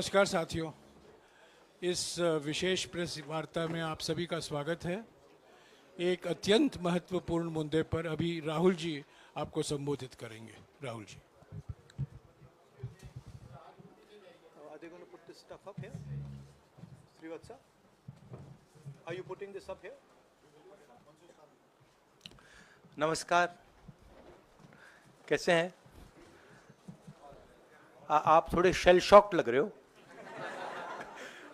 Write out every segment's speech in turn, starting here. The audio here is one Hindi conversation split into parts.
नमस्कार साथियों, इस विशेष प्रेस वार्ता में आप सभी का स्वागत है। एक अत्यंत महत्वपूर्ण मुद्दे पर अभी राहुल जी आपको संबोधित करेंगे। Rahul ji. Are they going to put this stuff up here? Srivatsa? Are you putting this up here? नमस्कार, कैसे हैं? आप थोड़े शेल शॉक्ड लग रहे हो।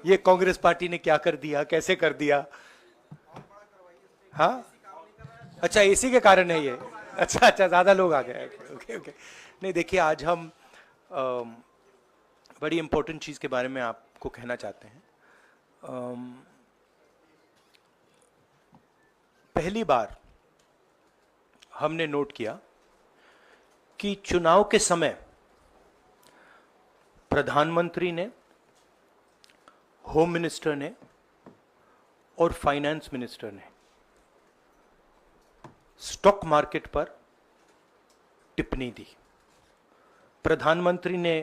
ये कांग्रेस पार्टी ने क्या कर दिया, कैसे कर दिया? हाँ, अच्छा इसी के कारण है ये। अच्छा, ज्यादा लोग आ गए। ओके। नहीं देखिए, आज हम बड़ी इंपॉर्टेंट चीज के बारे में आपको कहना चाहते हैं। पहली बार हमने नोट किया कि चुनाव के समय प्रधानमंत्री ने, होम मिनिस्टर ने और फाइनेंस मिनिस्टर ने स्टॉक मार्केट पर टिप्पणी दी। प्रधानमंत्री ने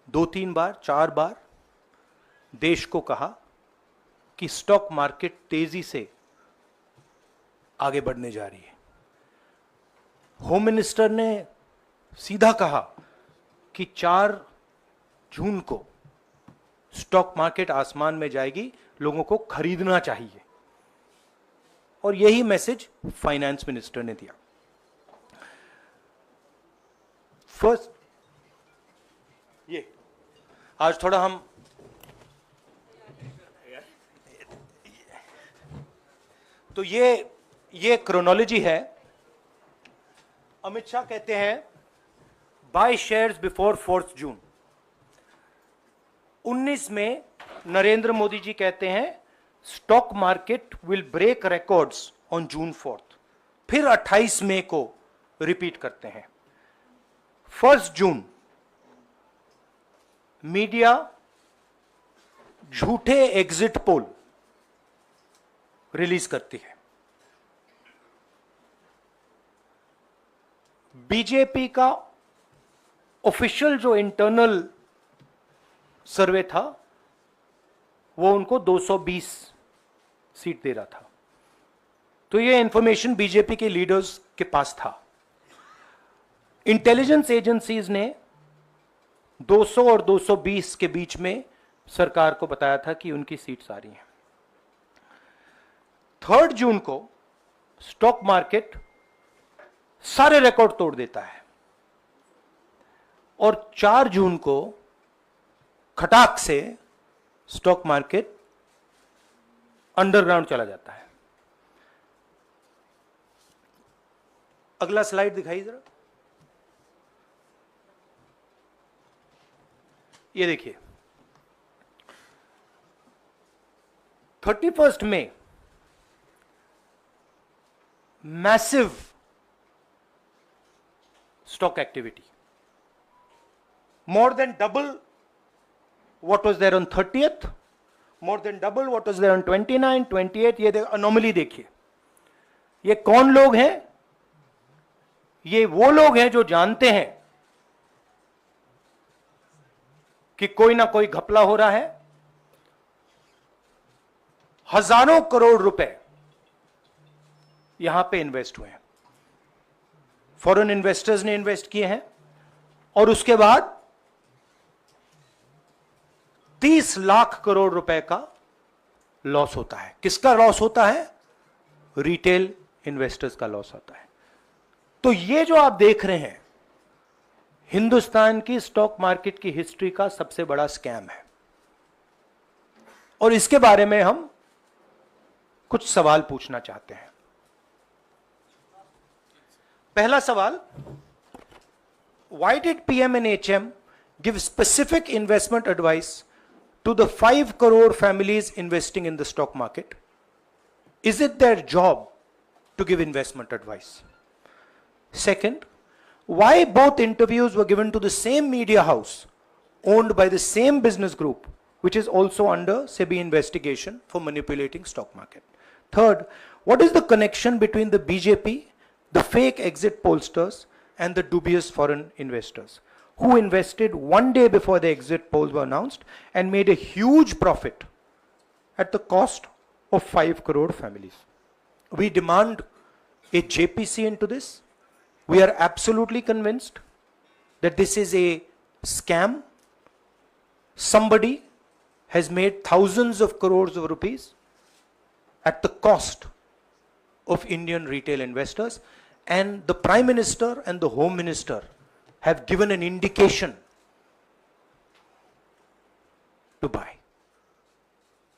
2-3 बार, 4 बार देश को कहा कि स्टॉक मार्केट तेजी से आगे बढ़ने जा रही है। होम मिनिस्टर ने सीधा कहा कि 4 जून को स्टॉक मार्केट आसमान में जाएगी, लोगों को खरीदना चाहिए। और यही मैसेज फाइनेंस मिनिस्टर ने दिया। फर्स्ट, ये आज थोड़ा हम तो ये क्रोनोलॉजी है। अमित शाह कहते हैं बाय शेयर्स बिफोर 4 जून। 19 में नरेंद्र मोदी जी कहते हैं stock market will break records on June 4। फिर 28 मई को रिपीट करते हैं। 1 जून मीडिया झूठे एग्जिट पोल रिलीज करती है। बीजेपी का ऑफिशियल जो इंटरनल सर्वे था वो उनको 220 सीट दे रहा था। तो ये इंफॉर्मेशन बीजेपी के लीडर्स के पास था। इंटेलिजेंस एजेंसीज ने 200 और 220 के बीच में सरकार को बताया था कि उनकी सीट्स आ रही हैं। 3 जून को स्टॉक मार्केट सारे रिकॉर्ड तोड़ देता है और 4 जून को खटाक से स्टॉक मार्केट अंडरग्राउंड चला जाता है। अगला स्लाइड दिखाइए जरा। ये देखिए, 31 मई massive stock activity, more than double what was there on 30th, more than double what was there on 29, 28। ये अनोमली देखिए। ये कौन लोग हैं? ये वो लोग हैं जो जानते हैं कि कोई ना कोई घपला हो रहा है। हजारों करोड़ रुपए यहां पे इन्वेस्ट हुए हैं, फॉरेन इन्वेस्टर्स ने इन्वेस्ट किए हैं। और उसके बाद 30 लाख करोड़ रुपए का लॉस होता है। किसका लॉस होता है? रिटेल इन्वेस्टर्स का लॉस होता है। तो ये जो आप देख रहे हैं, हिंदुस्तान की स्टॉक मार्केट की हिस्ट्री का सबसे बड़ा स्कैम है। और इसके बारे में हम कुछ सवाल पूछना चाहते हैं। पहला सवाल, why did PM and HM give specific investment advice to the 5 crore families investing in the stock market? Is it their job to give investment advice? Second, why both interviews were given to the same media house owned by the same business group, which is also under SEBI investigation for manipulating stock market? Third, what is the connection between the BJP, the fake exit pollsters and the dubious foreign investors? who invested one day before the exit polls were announced and made a huge profit at the cost of 5 crore families. We demand a JPC into this. We are absolutely convinced that this is a scam. Somebody has made thousands of crores of rupees at the cost of Indian retail investors, and the Prime Minister and the Home Minister have given an indication to buy.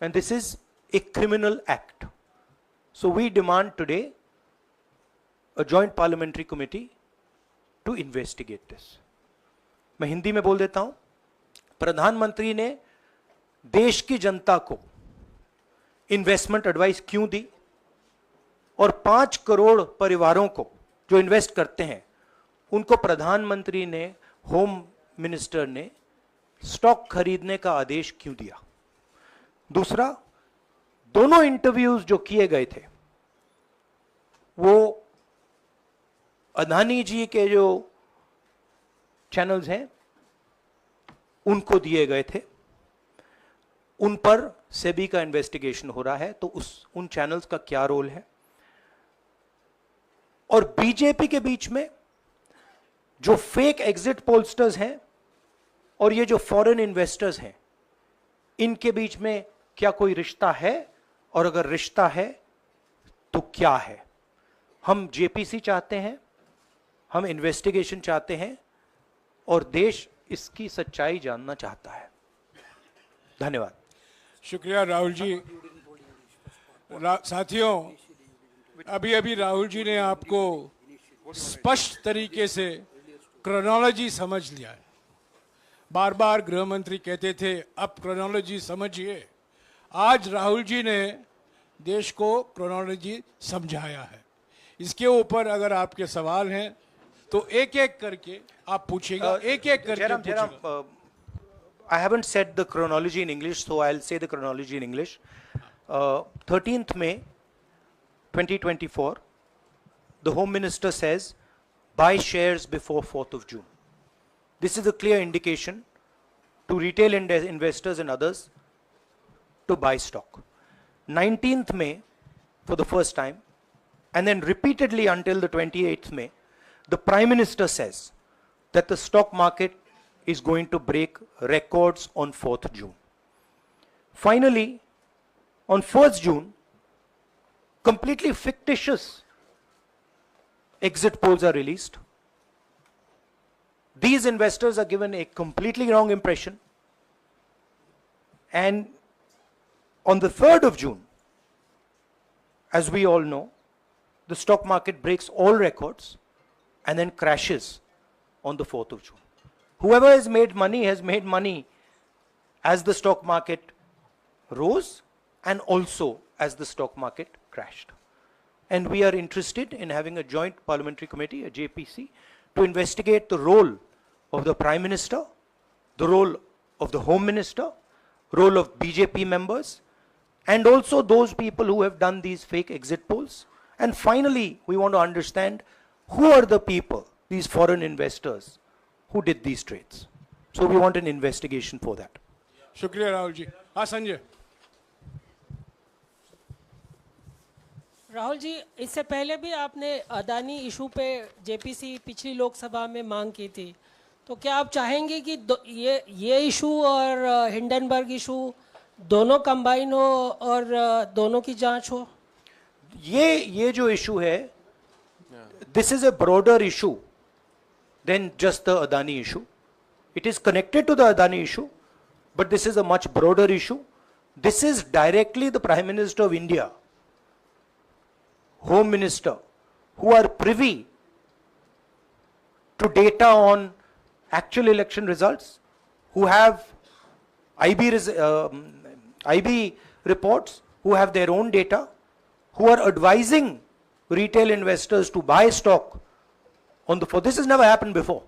And this is a criminal act. So we demand today a joint parliamentary committee to investigate this. मैं हिंदी में बोल देता हूं, प्रधानमंत्री ने देश की जनता को इन्वेस्टमेंट एडवाइस क्यों दी, और 5 करोड़ परिवारों को जो इन्वेस्ट करते हैं उनको प्रधानमंत्री ने, होम मिनिस्टर ने स्टॉक खरीदने का आदेश क्यों दिया। दूसरा, दोनों इंटरव्यूज जो किए गए थे वो अदानी जी के जो चैनल्स हैं उनको दिए गए थे, उन पर सेबी का इन्वेस्टिगेशन हो रहा है, तो उन चैनल्स का क्या रोल है। और बीजेपी के बीच में जो फेक एग्जिट पोलस्टर्स हैं और ये जो फॉरेन इन्वेस्टर्स हैं, इनके बीच में क्या कोई रिश्ता है, और अगर रिश्ता है तो क्या है। हम जेपीसी चाहते हैं, हम इन्वेस्टिगेशन चाहते हैं, और देश इसकी सच्चाई जानना चाहता है। धन्यवाद। शुक्रिया राहुल जी। साथियों, अभी अभी राहुल जी ने आपको स्पष्ट तरीके से क्रोनोलॉजी समझ लिया है। बार बार गृह मंत्री कहते थे अब क्रोनोलॉजी समझिए। आज राहुल जी ने देश को क्रोनोलॉजी समझाया है। इसके ऊपर अगर आपके सवाल हैं तो एक एक करके आप पूछेगा, एक एक करके पूछेगा। I haven't said the chronology in English, so I'll say the chronology in English. 13th May 2024, the Home Minister says, buy shares before 4th of June. This is a clear indication to retail investors and others to buy stock. 19th May, for the first time, and then repeatedly until the 28th May, the Prime Minister says that the stock market is going to break records on 4th June. Finally, on 1st June, completely fictitious exit polls are released. These investors are given a completely wrong impression. And on the 3rd of June, as we all know, the stock market breaks all records and then crashes on the 4th of June. Whoever has made money as the stock market rose and also as the stock market crashed. And we are interested in having a joint parliamentary committee, a JPC, to investigate the role of the Prime Minister, the role of the Home Minister, role of BJP members, and also those people who have done these fake exit polls. And finally, we want to understand who are the people, these foreign investors, who did these trades. So we want an investigation for that. शुक्रिया राहुल जी। हाँ संजय। राहुल जी, इससे पहले भी आपने अदानी इशू पे जेपीसी पिछली लोकसभा में मांग की थी, तो क्या आप चाहेंगे कि ये इशू और हिंडनबर्ग इशू दोनों कंबाइन हो और दोनों की जांच हो? ये जो इशू है, this is a broader issue than just the Adani issue. It is connected to the Adani issue, but this is a much broader issue. This is directly the Prime Minister of India, Home Minister, who are privy to data on actual election results, who have IB reports, who have their own data, who are advising retail investors to buy stock on the 4th. This has never happened before.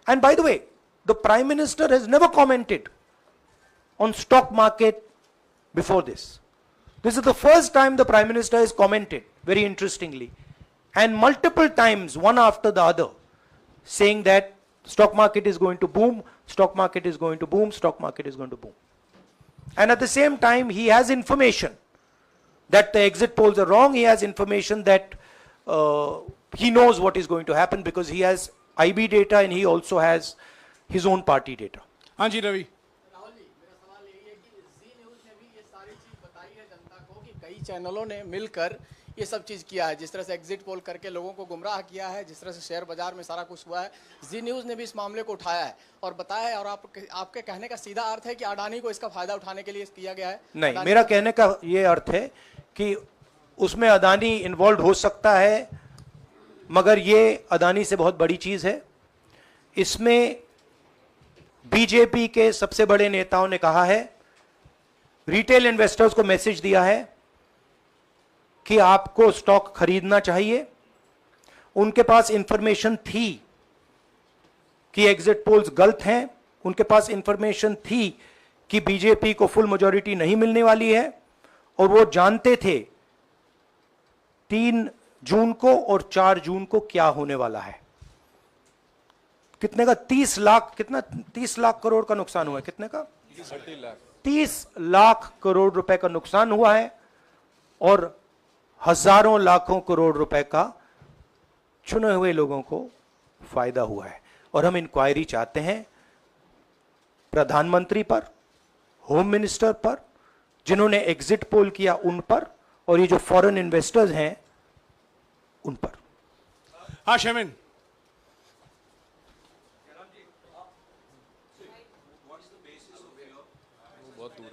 And by the way, the Prime Minister has never commented on stock market before this. This is the first time the Prime Minister has commented, very interestingly, and multiple times, one after the other, saying that stock market is going to boom, stock market is going to boom, stock market is going to boom. And at the same time, he has information that the exit polls are wrong. He has information that he knows what is going to happen because he has IB data and he also has his own party data. हाँ जी रवि। राहुल जी, मेरा सवाल यही है कि जी न्यूज़ ने भी ये सारी चीज़ बताई है जनता को कि कई चैनलों ने मिलकर ये सब चीज़ किया है, जिस तरह से एग्जिट पोल करके लोगों को गुमराह किया है, जिस तरह से शेयर बाजार में सारा कुछ हुआ है। जी न्यूज़ ने भी इस मामले को उठाया है और बताया है, और आपके कहने का सीधा अर्थ है कि अडानी को इसका फायदा उठाने के लिए किया गया है? नहीं, मेरा कहने का ये अर्थ है कि उसमें अदानी इन्वॉल्व हो सकता है, मगर ये अदानी से बहुत बड़ी चीज है। इसमें बीजेपी के सबसे बड़े नेताओं ने कहा है, रिटेल इन्वेस्टर्स को मैसेज दिया है कि आपको स्टॉक खरीदना चाहिए। उनके पास इंफॉर्मेशन थी कि एग्जिट पोल्स गलत हैं, उनके पास इंफॉर्मेशन थी कि बीजेपी को फुल मेजॉरिटी नहीं मिलने वाली है, और वो जानते थे 3 जून को और 4 जून को क्या होने वाला है। कितने का 30 लाख, कितना 30 लाख करोड़ का नुकसान हुआ है? कितने का? 30 लाख करोड़ रुपए का नुकसान हुआ है और हजारों लाखों करोड़ रुपए का चुने हुए लोगों को फायदा हुआ है। और हम इंक्वायरी चाहते हैं प्रधानमंत्री पर, होम मिनिस्टर पर, जिन्होंने एग्जिट पोल किया उन पर, और ये जो फॉरेन इन्वेस्टर्स हैं उन पर। हाँ शमिन। बहुत दूर है।